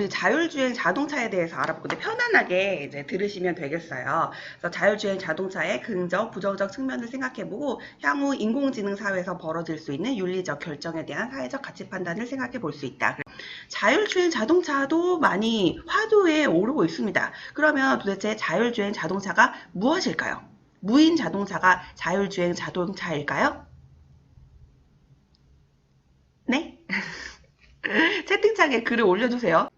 우리 자율주행 자동차에 대해서 알아볼 건데 편안하게 이제 들으시면 되겠어요. 그래서 자율주행 자동차의 긍정, 부정적 측면을 생각해보고 향후 인공지능 사회에서 벌어질 수 있는 윤리적 결정에 대한 사회적 가치 판단을 생각해 볼 수 있다. 자율주행 자동차도 많이 화두에 오르고 있습니다. 그러면 도대체 자율주행 자동차가 무엇일까요? 무인 자동차가 자율주행 자동차일까요? 네? 채팅창에 글을 올려주세요.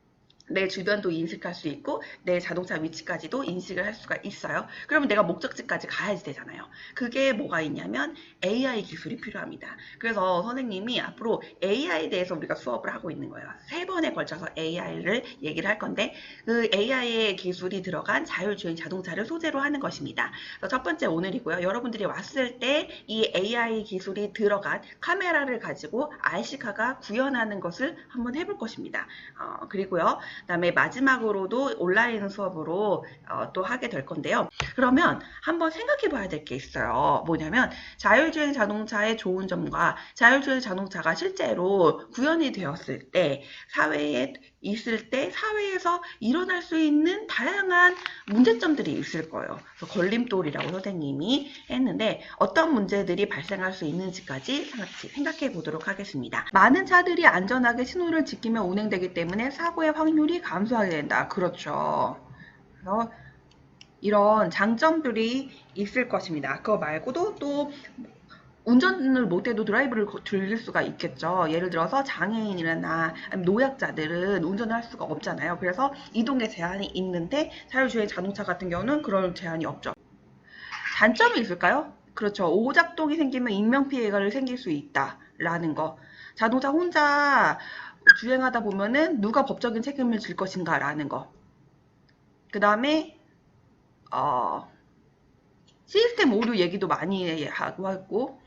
내 주변도 인식할 수 있고 내 자동차 위치까지도 인식을 할 수가 있어요. 그러면 내가 목적지까지 가야지 되잖아요. 그게 뭐가 있냐면 AI 기술이 필요합니다. 그래서 선생님이 앞으로 AI에 대해서 우리가 수업을 하고 있는 거예요. 3번에 걸쳐서 AI를 얘기를 할 건데 그 AI의 기술이 들어간 자율주행 자동차를 소재로 하는 것입니다. 그래서 첫 번째 오늘이고요. 여러분들이 왔을 때 이 AI 기술이 들어간 카메라를 가지고 RC카가 구현하는 것을 한번 해볼 것입니다. 그리고요. 그다음에 마지막으로도 온라인 수업으로 또 하게 될 건데요. 그러면 한번 생각해 봐야 될 게 있어요. 뭐냐면 자율주행 자동차의 좋은 점과 자율주행 자동차가 실제로 구현이 되었을 때 사회에 있을 때 사회에서 일어날 수 있는 다양한 문제점들이 있을 거예요. 그래서 걸림돌이라고 선생님이 했는데 어떤 문제들이 발생할 수 있는지까지 같이 생각해 보도록 하겠습니다. 많은 차들이 안전하게 신호를 지키며 운행되기 때문에 사고의 확률이 감소하게 된다. 그렇죠. 그래서 이런 장점들이 있을 것입니다. 그거 말고도 또 운전을 못해도 드라이브를 즐길 수가 있겠죠. 예를 들어서 장애인이나 노약자들은 운전을 할 수가 없잖아요. 그래서 이동에 제한이 있는데 자율주행 자동차 같은 경우는 그런 제한이 없죠. 단점이 있을까요? 그렇죠. 오작동이 생기면 인명피해가 생길 수 있다라는 거. 자동차 혼자 주행하다 보면은 누가 법적인 책임을 질 것인가 라는 거. 그 다음에 시스템 오류 얘기도 많이 하고 있고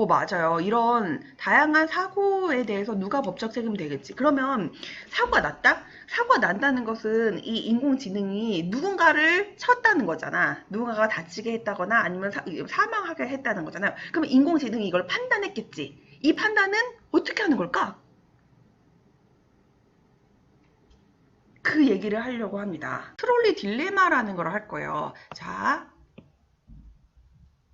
맞아요. 이런 다양한 사고에 대해서 누가 법적 책임이 되겠지. 그러면 사고가 났다? 사고가 난다는 것은 이 인공지능이 누군가를 쳤다는 거잖아. 누군가가 다치게 했다거나 아니면 사망하게 했다는 거잖아요. 그럼 인공지능이 이걸 판단했겠지. 이 판단은 어떻게 하는 걸까? 그 얘기를 하려고 합니다. 트롤리 딜레마라는 걸 할 거예요. 자,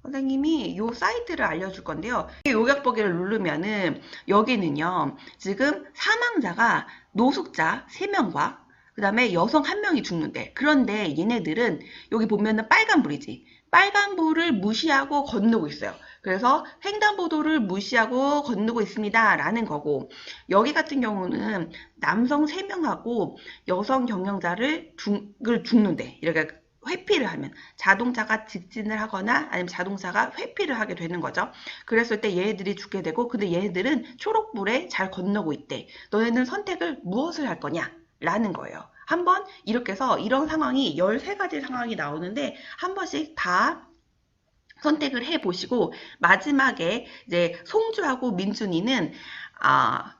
선생님이 이 사이트를 알려줄 건데요. 요약보기를 누르면은 여기는요. 지금 사망자가 노숙자 3명과 그 다음에 여성 1명이 죽는데 그런데 얘네들은 여기 보면은 빨간불이지. 빨간불을 무시하고 건너고 있어요. 그래서 횡단보도를 무시하고 건너고 있습니다. 라는 거고 여기 같은 경우는 남성 3명하고 여성 경영자를 죽는데 이렇게 회피를 하면 자동차가 직진을 하거나 아니면 자동차가 회피를 하게 되는 거죠. 그랬을 때 얘네들이 죽게 되고 근데 얘네들은 초록불에 잘 건너고 있대. 너네는 선택을 무엇을 할 거냐? 라는 거예요. 한번 이렇게 해서 이런 상황이 13가지 상황이 나오는데 한 번씩 다 선택을 해보시고 마지막에 이제 송주하고 민준이는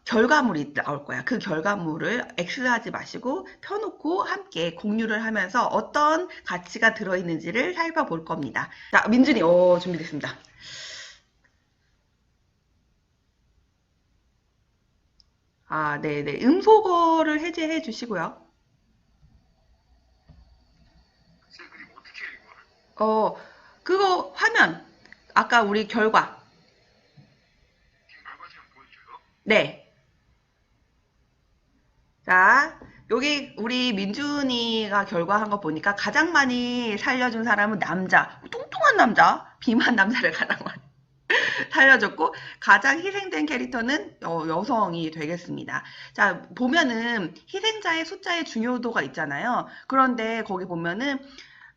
결과물이 나올 거야. 그 결과물을 X하지 마시고 펴놓고 함께 공유를 하면서 어떤 가치가 들어있는지를 살펴볼 겁니다. 자, 민준이, 준비됐습니다. 네네. 음소거를 해제해 주시고요. 그거 화면, 아까 우리 결과. 네. 자, 여기 우리 민준이가 결과한 거 보니까 가장 많이 살려준 사람은 남자, 뚱뚱한 남자, 비만 남자를 가장 많이 살려줬고 가장 희생된 캐릭터는 여성이 되겠습니다. 자, 보면은 희생자의 숫자의 중요도가 있잖아요. 그런데 거기 보면은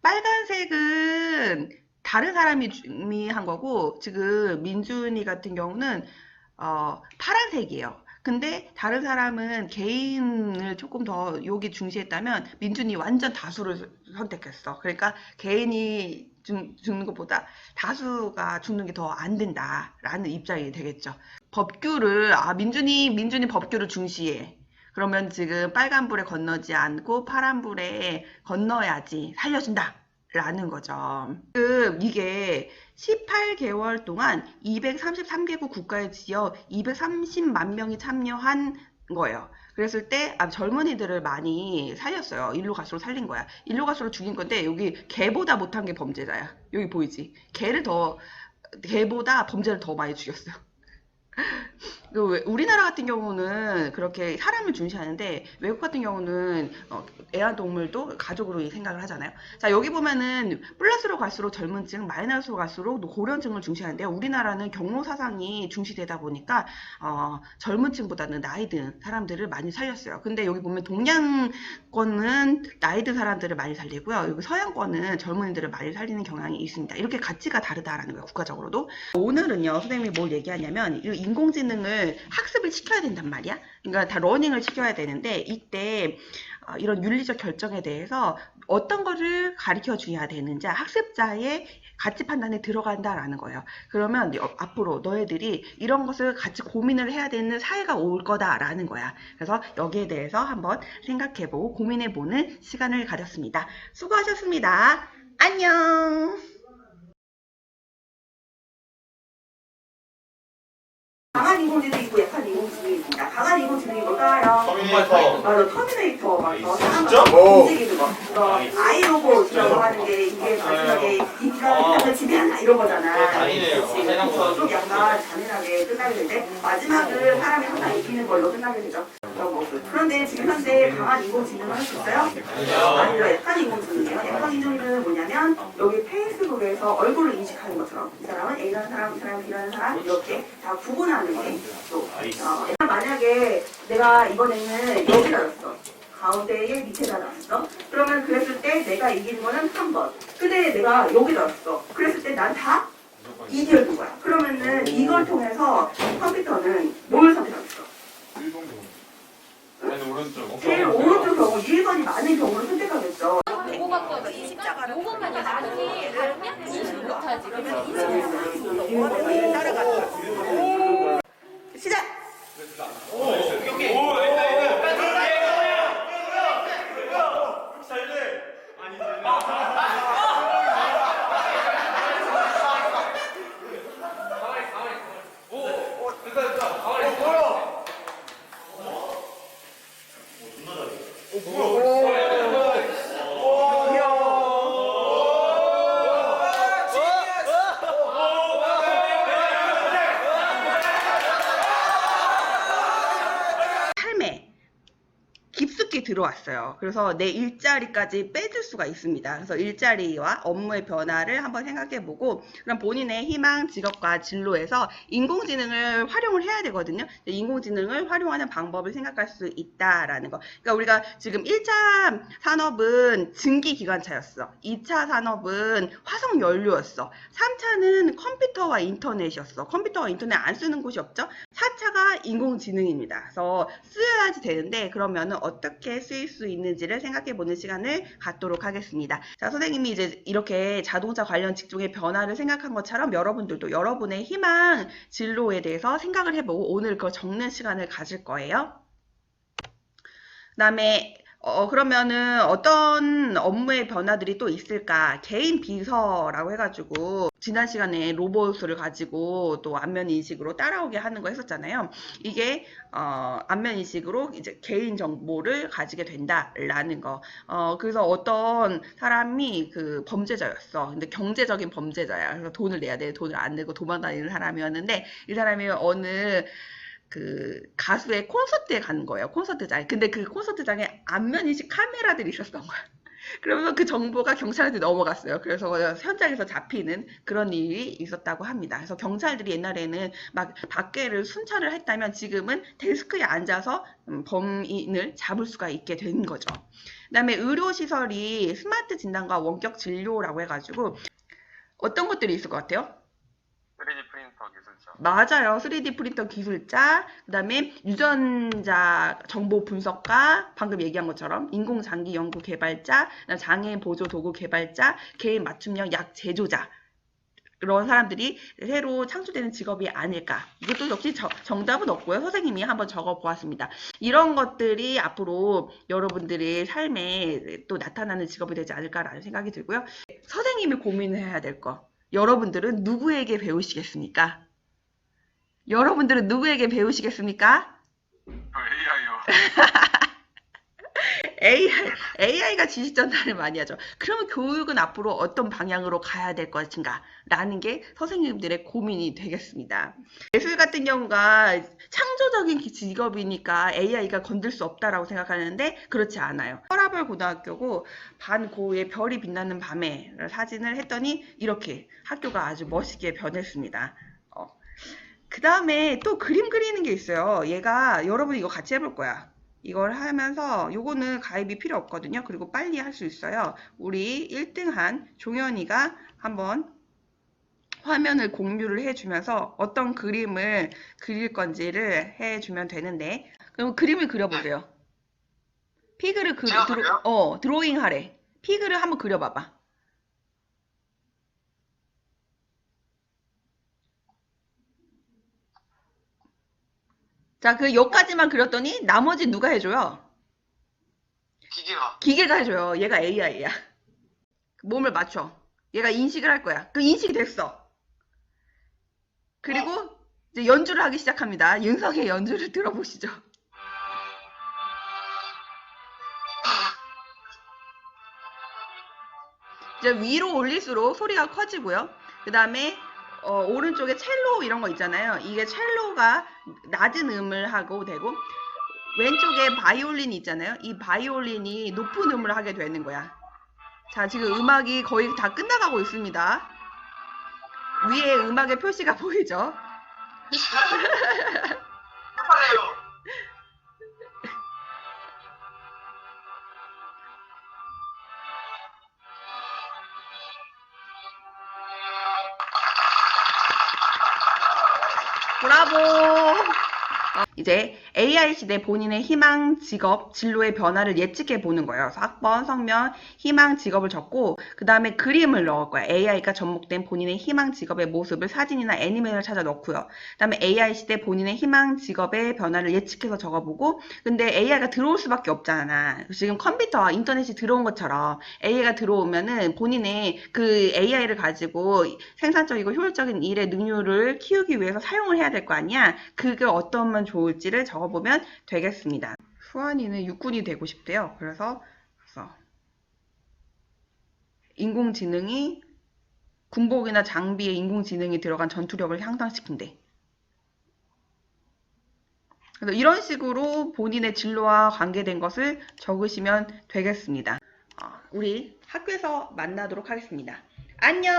빨간색은 다른 사람이 한 거고 지금 민준이 같은 경우는 파란색이에요. 근데 다른 사람은 개인을 조금 더 여기 중시했다면 민준이 완전 다수를 선택했어. 그러니까 개인이 죽는 것보다 다수가 죽는 게 더 안 된다라는 입장이 되겠죠. 법규를 민준이 법규를 중시해. 그러면 지금 빨간불에 건너지 않고 파란불에 건너야지 살려준다. 라는 거죠. 이게 18개월 동안 233개국 국가에 지어 230만 명이 참여한 거예요. 그랬을 때 젊은이들을 많이 살렸어요. 일로 갈수록 살린 거야. 일로 갈수록 죽인 건데 여기 개보다 못한 게 범죄자야. 여기 보이지? 개보다 범죄를 더 많이 죽였어요. 우리나라 같은 경우는 그렇게 사람을 중시하는데 외국 같은 경우는 애완동물도 가족으로 생각을 하잖아요. 자, 여기 보면은 플러스로 갈수록 젊은 층, 마이너스로 갈수록 고령층을 중시하는데요. 우리나라는 경로 사상이 중시되다 보니까 젊은 층보다는 나이 든 사람들을 많이 살렸어요. 근데 여기 보면 동양권은 나이 든 사람들을 많이 살리고요. 여기 서양권은 젊은이들을 많이 살리는 경향이 있습니다. 이렇게 가치가 다르다라는 거예요. 국가적으로도. 오늘은요, 선생님이 뭘 얘기하냐면 인공지능을 학습을 시켜야 된단 말이야. 그러니까 다 러닝을 시켜야 되는데 이때 이런 윤리적 결정에 대해서 어떤 거를 가르쳐 줘야 되는지 학습자의 가치 판단에 들어간다라는 거예요. 그러면 앞으로 너희들이 이런 것을 같이 고민을 해야 되는 사회가 올 거다라는 거야. 그래서 여기에 대해서 한번 생각해보고 고민해보는 시간을 가졌습니다. 수고하셨습니다. 안녕. 강한 인공지능이 있고 약한 인공지능이 있습니다. 강한 인공지능이 뭘까요? 터미네이터. 맞아, 터미네이터 막 진짜? 움직이는 거. 아이로봇이라고 하는 게 이게 마지막에 인간을 지배한다 이런 거잖아. 아니네요. 그래서 좀 약간 잔인하게 끝나게 되는데 마지막은 사람이 항상 이기는 걸로 끝나게 되죠. 그런 모습. 그런데 지금 현재 강한 인공지능을 할 수 있어요? 아니요. 약한 인공지능이에요. 약한 인공지능은 뭐냐면 여기 페이스북에서 얼굴을 인식하는 것처럼 이 사람은 A라는 사람, 이 사람은 B라는 사람 이렇게 다 구분하는 게 또 만약에 내가 이번에는 여기다 놨어. 가운데에 밑에다 놨어. 그러면 그랬을 때 내가 이기는 거는 한 번. 근데 내가 여기다 놨어. 그랬을 때 난 다 이기는 거야. 그러면은 이걸 통해서 컴퓨터는 뭘 선택하겠어? 제일 오른쪽 경우 1번이 많은 경우를 선택하겠죠. 요것만 나중에 알면 인식을 못하지. 그러면 인식을 따라가죠. 시작! 깊숙이 들어왔어요. 그래서 내 일자리까지 빼줄 수가 있습니다. 그래서 일자리와 업무의 변화를 한번 생각해보고 그럼 본인의 희망, 직업과 진로에서 인공지능을 활용을 해야 되거든요. 인공지능을 활용하는 방법을 생각할 수 있다라는 거. 그러니까 우리가 지금 1차 산업은 증기기관차였어. 2차 산업은 화석연료였어. 3차는 컴퓨터와 인터넷이었어. 컴퓨터와 인터넷 안 쓰는 곳이 없죠. 4차가 인공지능입니다. 그래서 쓰여야지 되는데 그러면은 어떻게 쓰일 수 있는지를 생각해보는 시간을 갖도록 하겠습니다. 자, 선생님이 이제 이렇게 자동차 관련 직종의 변화를 생각한 것처럼 여러분들도 여러분의 희망, 진로에 대해서 생각을 해보고 오늘 그거 적는 시간을 가질 거예요. 그 다음에 그러면은 어떤 업무의 변화들이 또 있을까? 개인 비서라고 해가지고 지난 시간에 로봇을 가지고 또 안면 인식으로 따라오게 하는 거 했었잖아요. 이게 안면 인식으로 이제 개인 정보를 가지게 된다라는 거. 그래서 어떤 사람이 그 범죄자였어. 근데 경제적인 범죄자야. 그래서 돈을 내야 돼. 돈을 안 내고 도망다니는 사람이었는데 이 사람이 어느 그 가수의 콘서트에 가는 거예요. 콘서트장. 근데 그 콘서트장에 안면인식 카메라들이 있었던 거야. 그러면서 그 정보가 경찰한테 넘어갔어요. 그래서 현장에서 잡히는 그런 일이 있었다고 합니다. 그래서 경찰들이 옛날에는 막 밖에를 순찰을 했다면 지금은 데스크에 앉아서 범인을 잡을 수가 있게 된 거죠. 그 다음에 의료시설이 스마트 진단과 원격 진료라고 해가지고 어떤 것들이 있을 것 같아요? 3D 프린터 기술자. 맞아요. 3D 프린터 기술자, 그 다음에 유전자 정보 분석가, 방금 얘기한 것처럼 인공장기 연구 개발자, 장애인 보조 도구 개발자, 개인 맞춤형 약 제조자 이런 사람들이 새로 창출되는 직업이 아닐까. 이것도 역시 정답은 없고요. 선생님이 한번 적어보았습니다. 이런 것들이 앞으로 여러분들의 삶에 또 나타나는 직업이 되지 않을까라는 생각이 들고요. 선생님이 고민해야 될 거. 여러분들은 누구에게 배우시겠습니까? 여러분들은 누구에게 배우시겠습니까? AI요. AI가 지식 전달을 많이 하죠. 그러면 교육은 앞으로 어떤 방향으로 가야 될 것인가? 라는 게 선생님들의 고민이 되겠습니다. 예술 같은 경우가 창조적인 직업이니까 AI가 건들 수 없다라고 생각하는데 그렇지 않아요. 서라벌 고등학교고 반고의 별이 빛나는 밤에 사진을 했더니 이렇게 학교가 아주 멋있게 변했습니다. 그 다음에 또 그림 그리는 게 있어요. 얘가 여러분 이거 같이 해볼 거야. 이걸 하면서 요거는 가입이 필요 없거든요. 그리고 빨리 할 수 있어요. 우리 1등한 종현이가 한번 화면을 공유를 해주면서 어떤 그림을 그릴 건지를 해주면 되는데 그럼 그림을 그려보세요. 피그를 제가 그려요? 드로잉 하래. 피그를 한번 그려봐봐. 자, 그 여기까지만 그렸더니 나머지 누가 해줘요? 기계가. 기계가 해줘요. 얘가 AI야. 몸을 맞춰. 얘가 인식을 할 거야. 그 인식이 됐어. 그리고 이제 연주를 하기 시작합니다. 윤성의 연주를 들어보시죠. 이제 위로 올릴수록 소리가 커지고요. 그 다음에 오른쪽에 첼로 이런 거 있잖아요. 이게 첼로가 낮은 음을 하고 되고 왼쪽에 바이올린이 있잖아요. 이 바이올린이 높은 음을 하게 되는 거야. 자, 지금 음악이 거의 다 끝나가고 있습니다. 위에 음악의 표시가 보이죠? 해봐요. 브라보! 이제 AI 시대 본인의 희망, 직업, 진로의 변화를 예측해 보는 거예요. 그래서 학번, 성명, 희망, 직업을 적고 그 다음에 그림을 넣을 거야. AI가 접목된 본인의 희망, 직업의 모습을 사진이나 애니메이션을 찾아 넣고요. 그 다음에 AI 시대 본인의 희망, 직업의 변화를 예측해서 적어보고 근데 AI가 들어올 수밖에 없잖아. 지금 컴퓨터, 인터넷이 들어온 것처럼 AI가 들어오면은 본인의 그 AI를 가지고 생산적이고 효율적인 일의 능률을 키우기 위해서 사용을 해야 될 거 아니야. 그게 어떠면 좋을지를 적어보면 되겠습니다. 수환이는 육군이 되고 싶대요. 그래서 인공지능이 군복이나 장비에 인공지능이 들어간 전투력을 향상시킨대. 그래서 이런 식으로 본인의 진로와 관계된 것을 적으시면 되겠습니다. 우리 학교에서 만나도록 하겠습니다. 안녕!